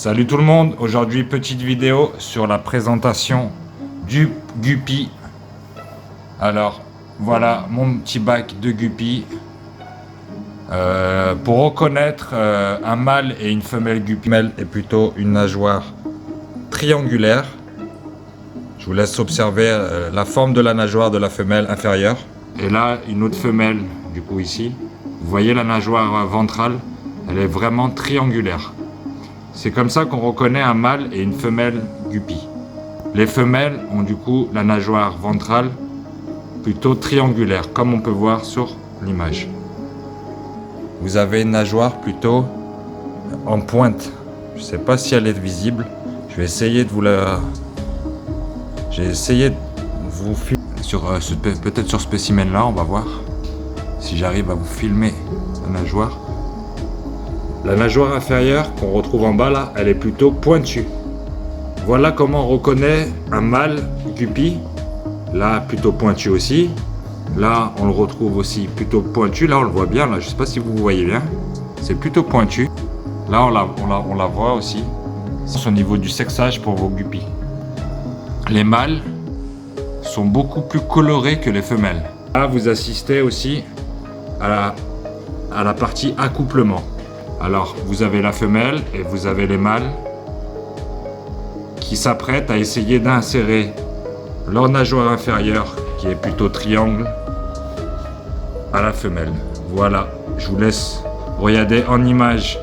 Salut tout le monde, aujourd'hui petite vidéo sur la présentation du Guppy. Alors voilà mon petit bac de Guppy. Pour reconnaître un mâle et une femelle Guppy, femelle est plutôt une nageoire triangulaire. Je vous laisse observer la forme de la nageoire de la femelle inférieure. Et là une autre femelle du coup ici. Vous voyez la nageoire ventrale, elle est vraiment triangulaire. C'est comme ça qu'on reconnaît un mâle et une femelle Guppy. Les femelles ont du coup la nageoire ventrale plutôt triangulaire, comme on peut voir sur l'image. Vous avez une nageoire plutôt en pointe. Je ne sais pas si elle est visible. Je vais essayer de vous la... J'ai essayé de vous filmer sur peut-être sur ce spécimen là, on va voir si j'arrive à vous filmer la nageoire. La nageoire inférieure qu'on retrouve en bas là, elle est plutôt pointue. Voilà comment on reconnaît un mâle Guppy. Là, plutôt pointu aussi. Là, on le retrouve aussi plutôt pointu. Là, on le voit bien. Là, je ne sais pas si vous voyez bien. C'est plutôt pointu. Là, on la voit aussi. C'est au niveau du sexage pour vos Guppy. Les mâles sont beaucoup plus colorés que les femelles. Là, vous assistez aussi à la partie accouplement. Alors, vous avez la femelle et vous avez les mâles qui s'apprêtent à essayer d'insérer leur nageoire inférieure, qui est plutôt triangle, à la femelle. Voilà, je vous laisse regarder en image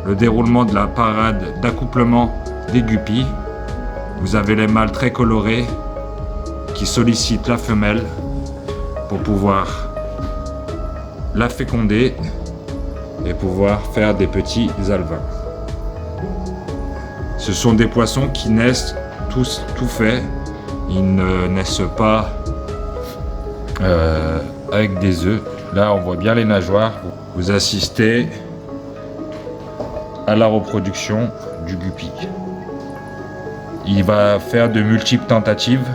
le déroulement de la parade d'accouplement des Guppy. Vous avez les mâles très colorés qui sollicitent la femelle pour pouvoir la féconder et pouvoir faire des petits alevins. Ce sont des poissons qui naissent tous tout faits. Ils ne naissent pas avec des œufs. Là, on voit bien les nageoires. Vous assistez à la reproduction du Guppy. Il va faire de multiples tentatives.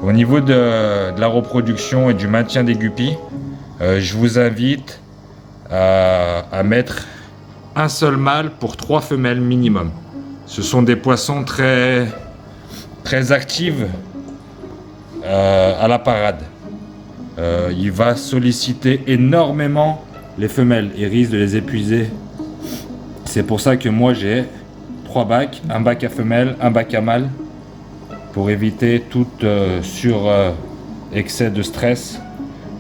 Au niveau de la reproduction et du maintien des Guppy, je vous invite à mettre un seul mâle pour 3 femelles minimum. Ce sont des poissons très actifs à la parade. Il va solliciter énormément les femelles. Il risque de les épuiser. C'est pour ça que moi j'ai 3 bacs, un bac à femelle, un bac à mâle, pour éviter tout excès de stress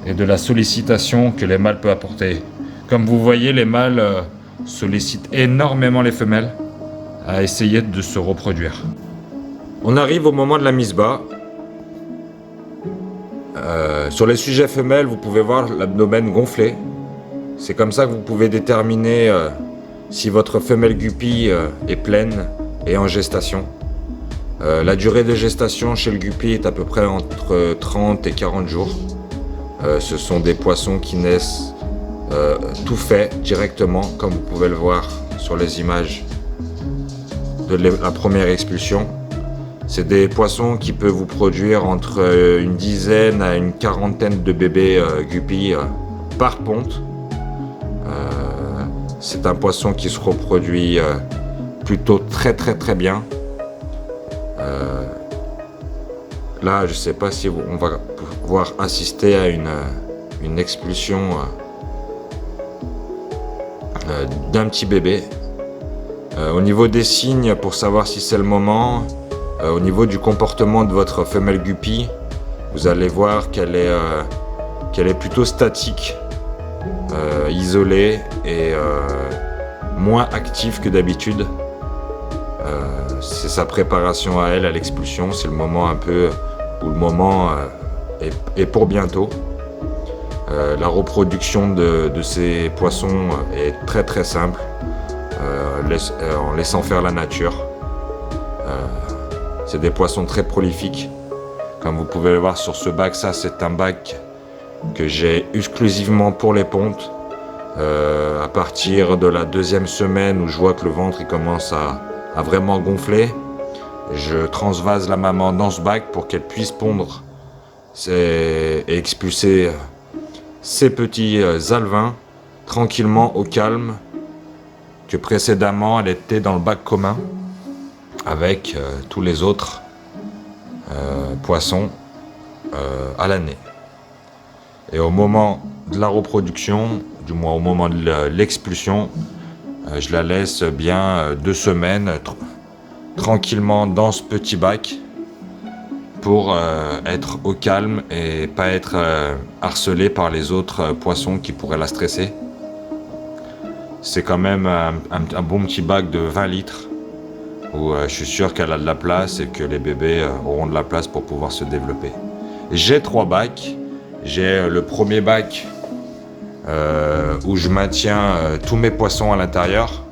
et de la sollicitation que les mâles peuvent apporter. Comme vous voyez, les mâles sollicitent énormément les femelles à essayer de se reproduire. On arrive au moment de la mise bas. Sur les sujets femelles, vous pouvez voir l'abdomen gonflé. C'est comme ça que vous pouvez déterminer si votre femelle Guppy est pleine et en gestation. La durée de gestation chez le Guppy est à peu près entre 30 et 40 jours. Ce sont des poissons qui naissent tout fait directement, comme vous pouvez le voir sur les images de la première expulsion. C'est des poissons qui peuvent vous produire entre une dizaine à une quarantaine de bébés Guppy par ponte. C'est un poisson qui se reproduit plutôt très bien. Là, je ne sais pas si on va pouvoir assister à une expulsion d'un petit bébé. Au niveau des signes, pour savoir si c'est le moment, au niveau du comportement de votre femelle Guppy, vous allez voir qu'elle est plutôt statique, isolée et moins active que d'habitude. C'est sa préparation à elle, à l'expulsion. C'est le moment un peu où le moment est pour bientôt. La reproduction de ces poissons est très simple, en laissant faire la nature. C'est des poissons très prolifiques. Comme vous pouvez le voir sur ce bac, ça c'est un bac que j'ai exclusivement pour les pontes. À partir de la 2e semaine où je vois que le ventre il commence à vraiment gonfler, je transvase la maman dans ce bac pour qu'elle puisse pondre et expulser ces petits alevins tranquillement au calme, que précédemment elle était dans le bac commun avec tous les autres poissons à l'année. Et au moment de la reproduction, du moins au moment de l'expulsion, je la laisse bien 2 semaines tranquillement dans ce petit bac pour être au calme et pas être harcelée par les autres poissons qui pourraient la stresser. C'est quand même un bon petit bac de 20 litres où je suis sûr qu'elle a de la place et que les bébés auront de la place pour pouvoir se développer. J'ai 3 bacs. J'ai le premier bac où je maintiens tous mes poissons à l'intérieur.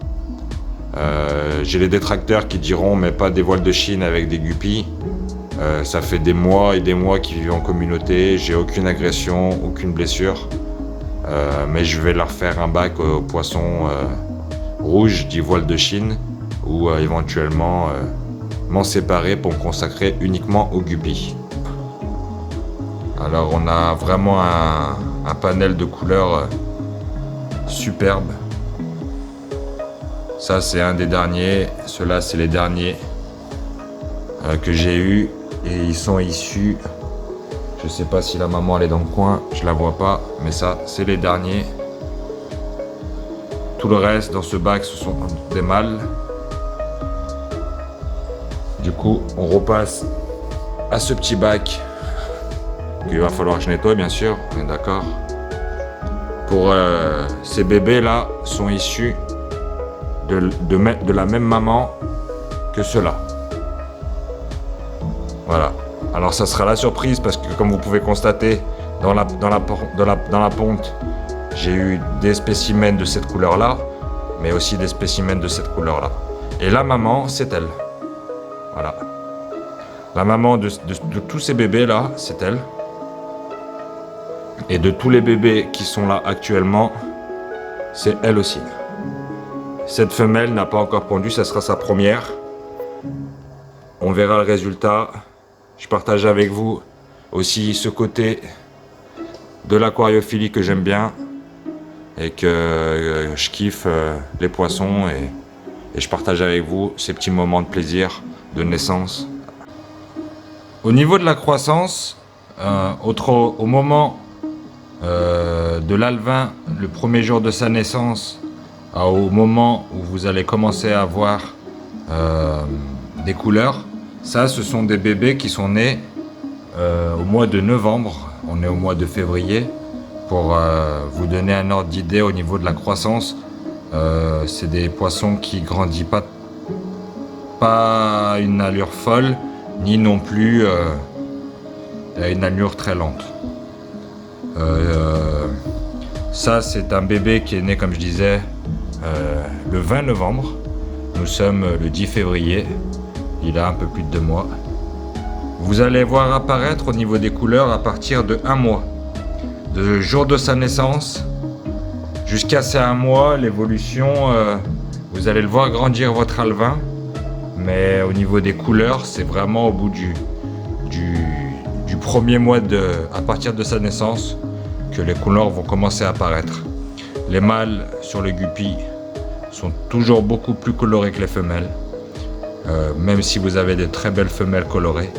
J'ai les détracteurs qui diront mais pas des voiles de Chine avec des guppies. Ça fait des mois et des mois qu'ils vivent en communauté, j'ai aucune agression, aucune blessure. Mais je vais leur faire un bac aux poissons rouges dit voile de Chine ou éventuellement m'en séparer pour me consacrer uniquement aux guppies. Alors on a vraiment un panel de couleurs superbe. Ça c'est un des derniers, ceux-là c'est les derniers que j'ai eus et ils sont issus, je sais pas si la maman elle est dans le coin, je la vois pas, mais ça c'est les derniers. Tout le reste dans ce bac ce sont des mâles. Du coup on repasse à ce petit bac qu'il va falloir que je nettoie bien sûr, on est d'accord. Pour ces bébés là sont issus de la même maman que ceux-là. Voilà. Alors ça sera la surprise parce que comme vous pouvez constater dans la ponte, j'ai eu des spécimens de cette couleur là, mais aussi des spécimens de cette couleur là. Et la maman, c'est elle. Voilà. La maman de tous ces bébés là, c'est elle. Et de tous les bébés qui sont là actuellement, c'est elle aussi. Cette femelle n'a pas encore pondu, ça sera sa première. On verra le résultat. Je partage avec vous aussi ce côté de l'aquariophilie que j'aime bien et que je kiffe les poissons et je partage avec vous ces petits moments de plaisir de naissance. Au niveau de la croissance, au moment de l'alevin, le premier jour de sa naissance, au moment où vous allez commencer à voir des couleurs, ça ce sont des bébés qui sont nés au mois de novembre, on est au mois de février, pour vous donner un ordre d'idée au niveau de la croissance. C'est des poissons qui grandissent pas une allure folle, ni non plus une allure très lente. Ça c'est un bébé qui est né comme je disais le 20 novembre, nous sommes le 10 février, il a un peu plus de 2 mois. Vous allez voir apparaître au niveau des couleurs à partir de 1 mois. De jour de sa naissance jusqu'à ces 1 mois, l'évolution, vous allez le voir grandir votre alevin, mais au niveau des couleurs, c'est vraiment au bout du premier mois à partir de sa naissance que les couleurs vont commencer à apparaître. Les mâles sur le guppy sont toujours beaucoup plus colorés que les femelles, même si vous avez de très belles femelles colorées.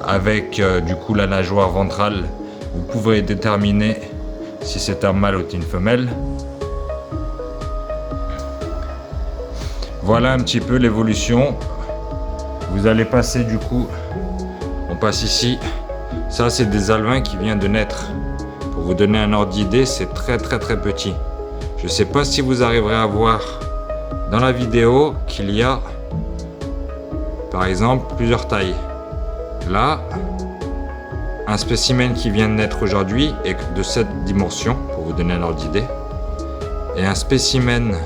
Avec du coup la nageoire ventrale, vous pouvez déterminer si c'est un mâle ou une femelle. Voilà un petit peu l'évolution. Vous allez passer du coup, on passe ici, ça c'est des alevins qui viennent de naître. Pour vous donner un ordre d'idée, c'est très petit. Je ne sais pas si vous arriverez à voir dans la vidéo qu'il y a par exemple plusieurs tailles. Là, un spécimen qui vient de naître aujourd'hui est de cette dimension, pour vous donner un ordre d'idée. Et un spécimen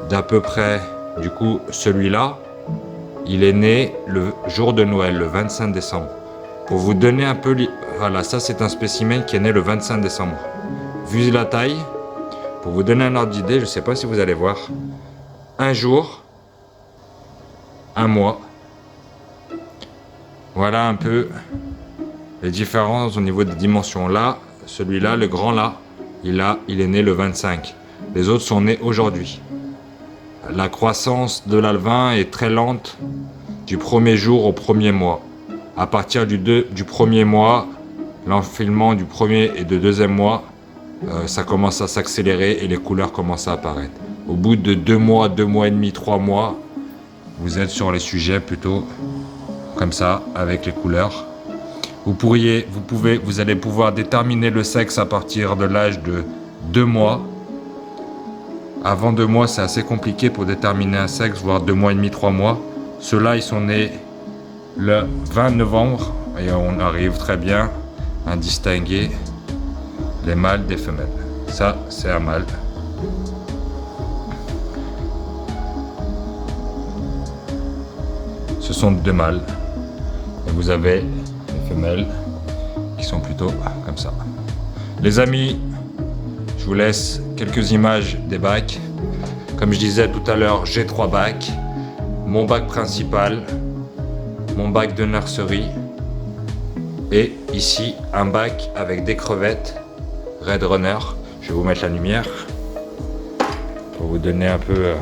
d'à peu près, du coup, celui-là, il est né le jour de Noël, le 25 décembre. Pour vous donner un peu... Voilà, ça c'est un spécimen qui est né le 25 décembre. Vu la taille, pour vous donner un ordre d'idée, je ne sais pas si vous allez voir, 1 jour, 1 mois. Voilà un peu les différences au niveau des dimensions. Là, celui-là, le grand là, il est né le 25. Les autres sont nés aujourd'hui. La croissance de l'alevin est très lente du premier jour au premier mois. À partir du premier mois, l'enfilement du premier et du deuxième mois, ça commence à s'accélérer et les couleurs commencent à apparaître. Au bout de 2 mois, 2 mois et demi, 3 mois, vous êtes sur les sujets plutôt comme ça, avec les couleurs. Vous allez pouvoir déterminer le sexe à partir de l'âge de 2 mois. Avant 2 mois, c'est assez compliqué pour déterminer un sexe, voire 2 mois et demi, 3 mois. Ceux-là, ils sont nés le 20 novembre et on arrive très bien à distinguer les mâles des femelles. Ça, c'est un mâle. Ce sont 2 mâles. Et vous avez les femelles qui sont plutôt comme ça. Les amis, je vous laisse quelques images des bacs. Comme je disais tout à l'heure, j'ai 3 bacs. Mon bac principal, mon bac de nurserie et ici un bac avec des crevettes Red Runner. Je vais vous mettre la lumière pour vous donner un peu...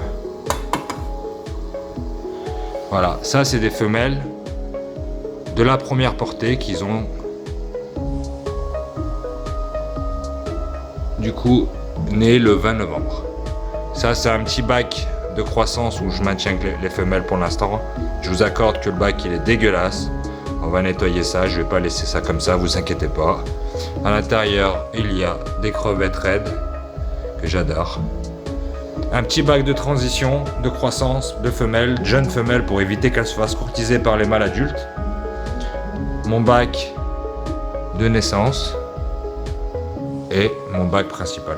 Voilà, ça c'est des femelles de la première portée qu'ils ont du coup né le 20 novembre. Ça c'est un petit bac de croissance où je maintiens les femelles pour l'instant. Je vous accorde que le bac il est dégueulasse. On va nettoyer ça, je vais pas laisser ça comme ça, vous inquiétez pas. À l'intérieur, il y a des crevettes raides que j'adore. Un petit bac de transition, de croissance, de femelles, jeunes femelles pour éviter qu'elles se fassent courtiser par les mâles adultes. Mon bac de naissance et mon bac principal.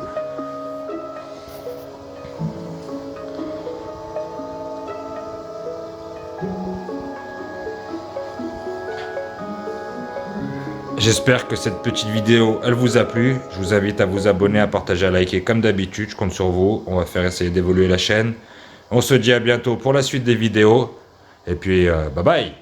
J'espère que cette petite vidéo, elle vous a plu. Je vous invite à vous abonner, à partager, à liker comme d'habitude. Je compte sur vous. On va faire essayer d'évoluer la chaîne. On se dit à bientôt pour la suite des vidéos. Et puis, bye bye!